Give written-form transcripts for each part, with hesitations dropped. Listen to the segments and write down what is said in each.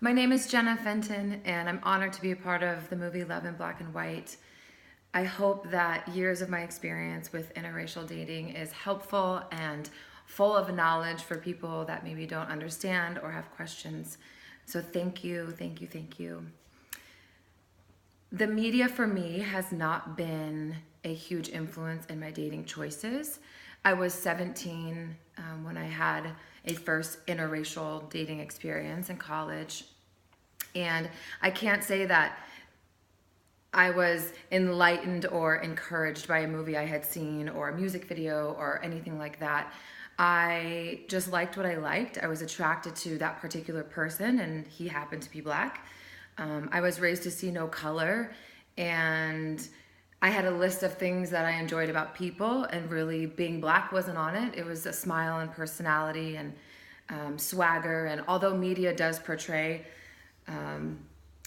My name is Jenna Fenton, and I'm honored to be a part of the movie Love in Black and White. I hope that years of my experience with interracial dating is helpful and full of knowledge for people that maybe don't understand or have questions. So thank you, thank you, thank you. The media for me has not been a huge influence in my dating choices. I was 17 when I had a first interracial dating experience in college. And I can't say that I was enlightened or encouraged by a movie I had seen or a music video or anything like that. I just liked what I liked. I was attracted to that particular person, and he happened to be Black. I was raised to see no color, and I had a list of things that I enjoyed about people, and really being Black wasn't on it. It was a smile and personality and swagger. And although media does portray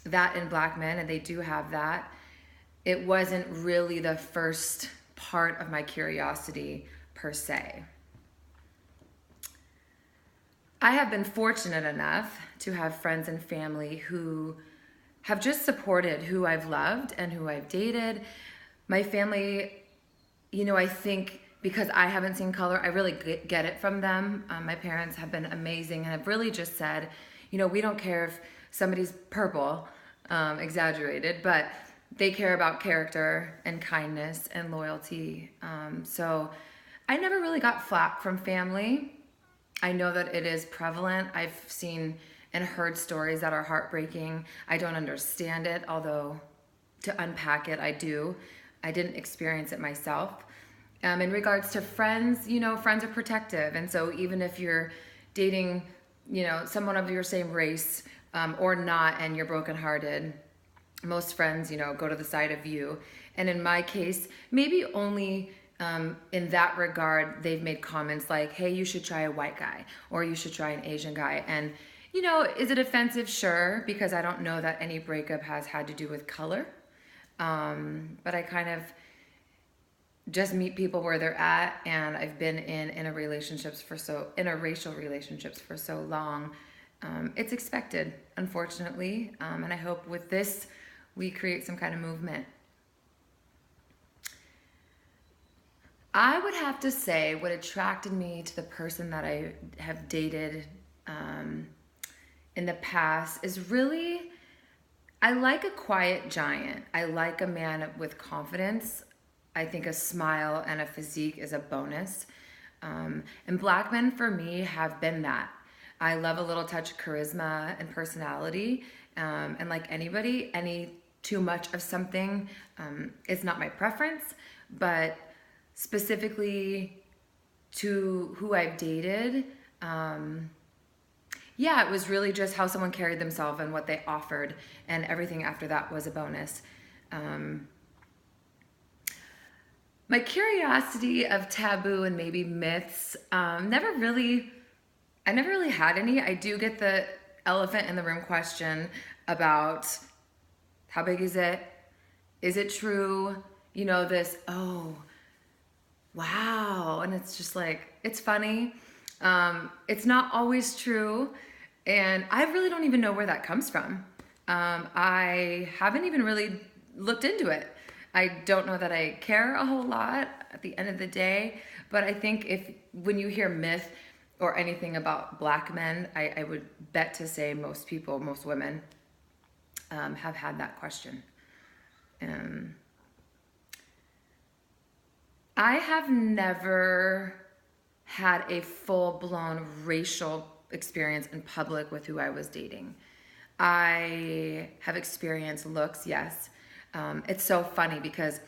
that in Black men, and they do have that, it wasn't really the first part of my curiosity per se. I have been fortunate enough to have friends and family who have just supported who I've loved and who I've dated. My family, I think because I haven't seen color, I really get it from them. My parents have been amazing and have really just said, we don't care if somebody's purple, exaggerated, but they care about character and kindness and loyalty. So I never really got flack from family. I know that it is prevalent. I've seen and heard stories that are heartbreaking. I don't understand it, although to unpack it, I do. I didn't experience it myself. In regards to friends, friends are protective. And so even if you're dating, someone of your same race or not, and you're brokenhearted, most friends, go to the side of you. And in my case, maybe only in that regard, they've made comments like, hey, you should try a white guy, or you should try an Asian guy. And, is it offensive? Sure, because I don't know that any breakup has had to do with color. But I kind of just meet people where they're at, and I've been in interracial relationships for so long. It's expected, unfortunately, and I hope with this we create some kind of movement. I would have to say what attracted me to the person that I have dated in the past is really, I like a quiet giant. I like a man with confidence. I think a smile and a physique is a bonus. And Black men for me have been that. I love a little touch of charisma and personality. And like anybody, any too much of something is not my preference. But specifically to who I've dated, it was really just how someone carried themselves and what they offered. And everything after that was a bonus. My curiosity of taboo and maybe myths, I never really had any. I do get the elephant in the room question about how big is it? Is it true? Oh, wow. And it's just like, it's funny. It's not always true. And I really don't even know where that comes from. I haven't even really looked into it. I don't know that I care a whole lot at the end of the day, but I think when you hear myth or anything about Black men, I would bet to say most women have had that question. I have never had a full-blown racial experience in public with who I was dating. I have experienced looks, yes. It's so funny because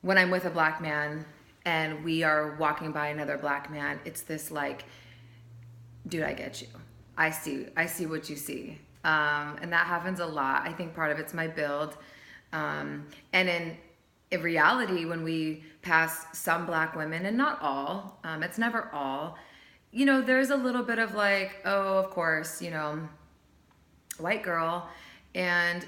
when I'm with a Black man and we are walking by another Black man, it's this like, dude, I get you. I see what you see. And that happens a lot. I think part of it's my build. And in reality, when we pass some Black women, and not all, it's never all, there's a little bit of like, oh, of course, white girl. And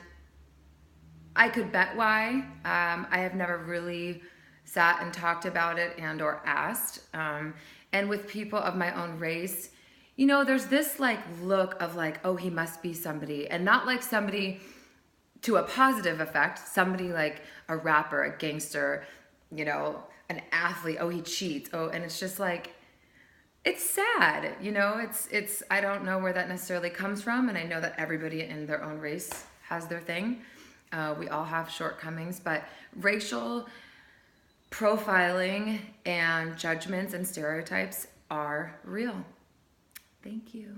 I could bet why. I have never really sat and talked about it and or asked. And with people of my own race, there's this like look of like, oh, he must be somebody, and not like somebody to a positive effect, somebody like a rapper, a gangster, an athlete, oh, he cheats. Oh, and it's just like, it's sad, it's I don't know where that necessarily comes from, and I know that everybody in their own race has their thing. We all have shortcomings, but racial profiling and judgments and stereotypes are real. Thank you.